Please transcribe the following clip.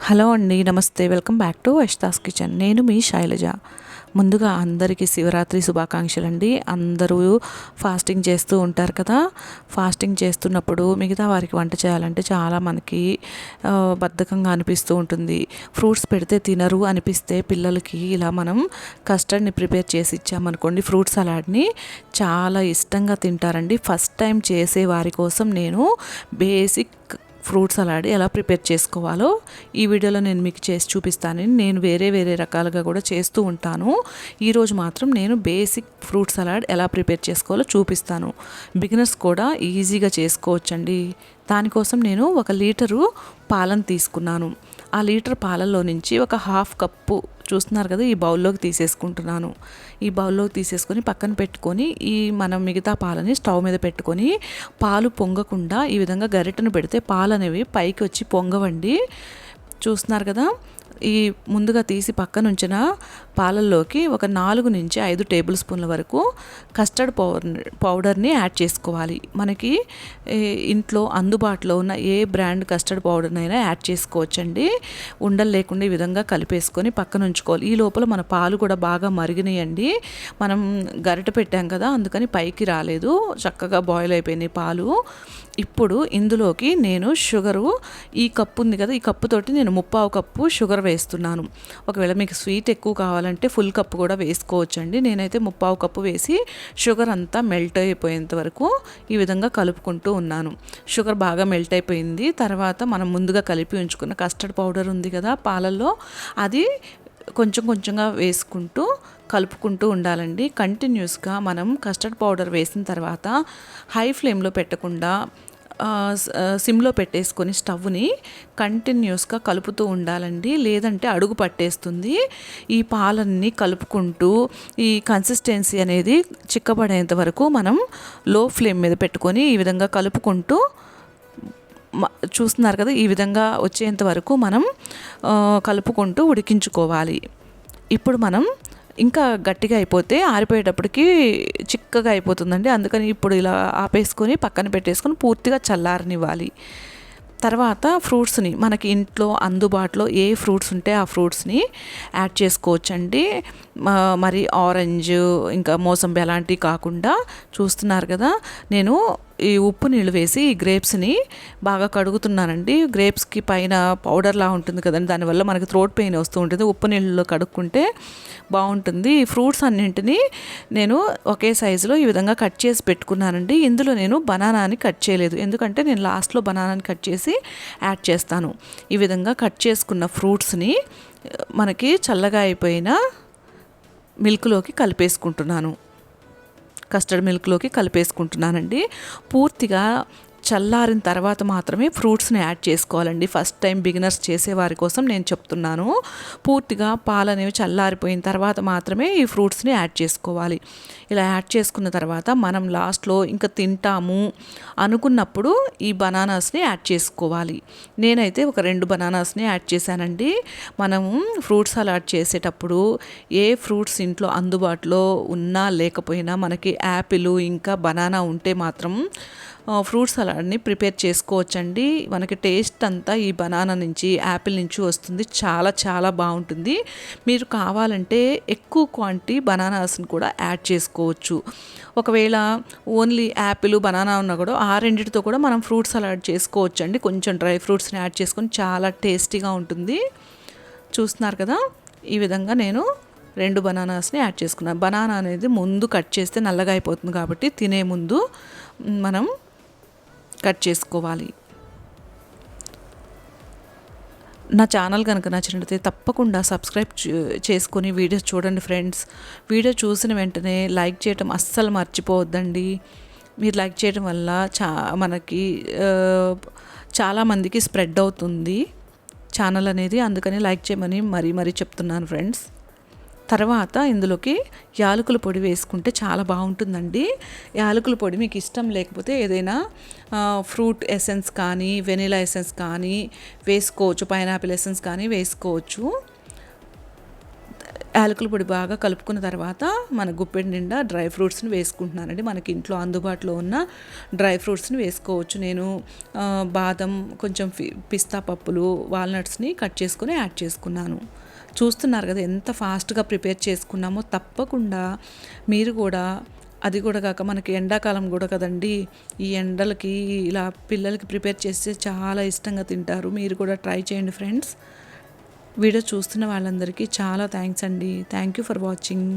Hello అండి, నమస్తే. Welcome back to Vaishta's kitchen. నేను మీ శైలజ. ముందుగా అందరికీ శివరాత్రి శుభాకాంక్షలు అండి. అందరూ ఫాస్టింగ్ చేస్తూ ఉంటారు కదా. ఫాస్టింగ్ చేస్తున్నప్పుడు మిగతా వారికి వంట చేయాలంటే చాలా మనకి బద్ధకంగా అనిపిస్తూ ఉంటుంది. ఫ్రూట్స్ పెడితే తినరు అనిపిస్తే పిల్లలకి ఇలా మనం కస్టర్డ్ని ప్రిపేర్ చేసి ఇచ్చామనుకోండి, ఫ్రూట్ సలాడ్ని చాలా ఇష్టంగా తింటారండి. ఫస్ట్ టైం చేసే వారి కోసం నేను బేసిక్ ఫ్రూట్ సలాడ్ ఎలా ప్రిపేర్ చేసుకోవాలో ఈ వీడియోలో నేను మీకు చేసి చూపిస్తాను. నేను వేరే రకాలుగా కూడా చేస్తూ ఉంటాను. ఈరోజు మాత్రం నేను బేసిక్ ఫ్రూట్ సలాడ్ ఎలా ప్రిపేర్ చేసుకోవాలో చూపిస్తాను. బిగినర్స్ కూడా ఈజీగా చేసుకోవచ్చండి. దానికోసం నేను 1 లీటరు పాలను తీసుకున్నాను. ఆ లీటర్ పాలల్లో నుంచి ఒక హాఫ్ కప్పు చూస్తున్నారు కదా, ఈ బౌల్లోకి తీసేసుకుంటున్నాను. ఈ బౌల్లోకి తీసేసుకొని పక్కన పెట్టుకొని మనం మిగతా పాలని స్టవ్ మీద పెట్టుకొని పాలు పొంగకుండా ఈ విధంగా గరిటెను పెడితే పాలు అనేవి పైకి వచ్చి పొంగవండి. చూస్తున్నారు కదా, ఈ ముందుగా తీసి పక్కన ఉంచిన పాలల్లోకి ఒక 4 నుంచి 5 టేబుల్ స్పూన్ల వరకు కస్టర్డ్ పౌడర్ని యాడ్ చేసుకోవాలి. మనకి ఇంట్లో అందుబాటులో ఉన్న ఏ బ్రాండ్ కస్టర్డ్ పౌడర్నైనా యాడ్ చేసుకోవచ్చండి. ఉండలు లేకుండా ఈ విధంగా కలిపేసుకొని పక్కన ఉంచుకోవాలి. ఈ లోపల మన పాలు కూడా బాగా మరిగినాయండి. మనం గరిట పెట్టాం కదా, అందుకని పైకి రాలేదు, చక్కగా బాయిల్ అయిపోయినాయి పాలు. ఇప్పుడు ఇందులోకి నేను షుగరు, ఈ కప్పు ఉంది కదా, ఈ కప్పుతోటి నేను 3/4 కప్పు షుగర్ వేస్తున్నాను. ఒకవేళ మీకు స్వీట్ ఎక్కువ కావాలంటే ఫుల్ కప్పు కూడా వేసుకోవచ్చండి. నేనైతే 3/4 కప్పు వేసి షుగర్ అంతా మెల్ట్ అయిపోయేంత వరకు ఈ విధంగా కలుపుకుంటూ ఉన్నాను. షుగర్ బాగా మెల్ట్ అయిపోయింది. తర్వాత మనం ముందుగా కలిపి ఉంచుకున్న కస్టర్డ్ పౌడర్ ఉంది కదా పాలల్లో, అది కొంచెంగా వేసుకుంటూ కలుపుకుంటూ ఉండాలండి. కంటిన్యూస్గా మనం కస్టర్డ్ పౌడర్ వేసిన తర్వాత హై ఫ్లేమ్లో పెట్టకుండా సిమ్లో పెట్టేసుకొని స్టవ్ని కంటిన్యూస్గా కలుపుతూ ఉండాలండి, లేదంటే అడుగు పట్టేస్తుంది. ఈ పాలన్నీ కలుపుకుంటూ ఈ కన్సిస్టెన్సీ అనేది చిక్కబడేంత వరకు మనం లో ఫ్లేమ్ మీద పెట్టుకొని ఈ విధంగా కలుపుకుంటూ చూస్తున్నారు కదా, ఈ విధంగా వచ్చేంత వరకు మనం కలుపుకుంటూ ఉడికించుకోవాలి. ఇప్పుడు మనం ఇంకా గట్టిగా అయిపోతే ఆరిపోయేటప్పటికి చిక్కగా అయిపోతుందండి. అందుకని ఇప్పుడు ఇలా ఆపేసుకొని పక్కన పెట్టేసుకొని పూర్తిగా చల్లారనివ్వాలి. తర్వాత ఫ్రూట్స్ని మనకి ఇంట్లో అందుబాటులో ఏ ఫ్రూట్స్ ఉంటే ఆ ఫ్రూట్స్ని యాడ్ చేసుకోవచ్చండి. మరి ఆరెంజ్ ఇంకా మోసంబి అలాంటివి కాకుండా చూస్తున్నారు కదా, నేను ఈ ఉప్పు నీళ్ళు వేసి ఈ గ్రేప్స్ని బాగా కడుగుతున్నానండి. గ్రేప్స్కి పైన పౌడర్లా ఉంటుంది కదండి, దానివల్ల మనకి థ్రోట్ పెయిన్ వస్తూ ఉంటుంది. ఉప్పు నీళ్ళలో కడుక్కుంటే బాగుంటుంది. ఈ ఫ్రూట్స్ అన్నింటినీ నేను ఒకే సైజులో ఈ విధంగా కట్ చేసి పెట్టుకున్నానండి. ఇందులో నేను బనానాని కట్ చేయలేదు, ఎందుకంటే నేను లాస్ట్లో బనానాని కట్ చేసి యాడ్ చేస్తాను. ఈ విధంగా కట్ చేసుకున్న ఫ్రూట్స్ని మనకి చల్లగా అయిపోయిన మిల్క్లోకి కలిపేసుకుంటున్నాను. కస్టర్డ్ మిల్క్లోకి కలిపేసుకుంటున్నానండి. పూర్తిగా చల్లారిన తర్వాత మాత్రమే ఫ్రూట్స్ని యాడ్ చేసుకోవాలండి. ఫస్ట్ టైం బిగినర్స్ చేసేవారి కోసం నేను చెప్తున్నాను. పూర్తిగా పాలు అనేవి చల్లారిపోయిన తర్వాత మాత్రమే ఈ ఫ్రూట్స్ని యాడ్ చేసుకోవాలి. ఇలా యాడ్ చేసుకున్న తర్వాత మనం లాస్ట్లో ఇంకా తింటాము అనుకున్నప్పుడు ఈ బనానాస్ని యాడ్ చేసుకోవాలి. నేనైతే ఒక 2 బనానాస్ని యాడ్ చేశానండి. మనము ఫ్రూట్ సలాడ్ చేసేటప్పుడు ఏ ఫ్రూట్స్ ఇంట్లో అందుబాటులో ఉన్నా లేకపోయినా మనకి యాపిల్ ఇంకా బనానా ఉంటే మాత్రం ఫ్రూట్ సలాడ్ని ప్రిపేర్ చేసుకోవచ్చండి. మనకి టేస్ట్ అంతా ఈ బనానా నుంచి, యాపిల్ నుంచి వస్తుంది. చాలా బాగుంటుంది. మీరు కావాలంటే ఎక్కువ క్వాంటిటీ బనానాస్ని కూడా యాడ్ చేసుకోవచ్చు. ఒకవేళ ఓన్లీ యాపిల్ బనానా ఉన్నా కూడా ఆ రెండిటితో కూడా మనం ఫ్రూట్ సలాడ్ చేసుకోవచ్చండి. కొంచెం డ్రై ఫ్రూట్స్ని యాడ్ చేసుకొని చాలా టేస్టీగా ఉంటుంది. చూస్తున్నారు కదా, ఈ విధంగా నేను 2 బనానాస్ని యాడ్ చేసుకున్నాను. బనానా అనేది ముందు కట్ చేస్తే నల్లగా అయిపోతుంది కాబట్టి తినే ముందు మనం కట్ చేసుకోవాలి. నా ఛానల్ కనుక నచ్చినట్లయితే తప్పకుండా సబ్స్క్రైబ్ చేసుకొని వీడియోస్ చూడండి ఫ్రెండ్స్. వీడియో చూసిన వెంటనే లైక్ చేయటం అస్సలు మర్చిపోవద్దండి. మీరు లైక్ చేయడం వల్ల మనకి చాలామందికి స్ప్రెడ్ అవుతుంది ఛానల్ అనేది, అందుకని లైక్ చేయమని మరీ చెప్తున్నాను ఫ్రెండ్స్. తర్వాత ఇందులోకి యాలకుల పొడి వేసుకుంటే చాలా బాగుంటుందండి. యాలకుల పొడి మీకు ఇష్టం లేకపోతే ఏదైనా ఫ్రూట్ ఎసెన్స్ కానీ వెనిలా ఎసెన్స్ కానీ వేసుకోవచ్చు, పైనాపిల్ ఎసెన్స్ కానీ వేసుకోవచ్చు. యాలకుల పొడి బాగా కలుపుకున్న తర్వాత మన గుప్పెడి నిండా డ్రై ఫ్రూట్స్ని వేసుకుంటున్నానండి. మనకి ఇంట్లో అందుబాటులో ఉన్న డ్రై ఫ్రూట్స్ని వేసుకోవచ్చు. నేను బాదం, కొంచెం పిస్తా పప్పులు, వాల్నట్స్ని కట్ చేసుకొని యాడ్ చేసుకున్నాను. చూస్తున్నారు కదా ఎంత ఫాస్ట్గా ప్రిపేర్ చేసుకున్నామో. తప్పకుండా మీరు కూడా, అది కూడా కాక మనకి ఎండాకాలం కూడా కదండి, ఈ ఎండలకి ఇలా పిల్లలకి ప్రిపేర్ చేస్తే చాలా ఇష్టంగా తింటారు. మీరు కూడా ట్రై చేయండి ఫ్రెండ్స్. వీడియో చూస్తున్న వాళ్ళందరికీ చాలా థ్యాంక్స్ అండి. Thank you for watching.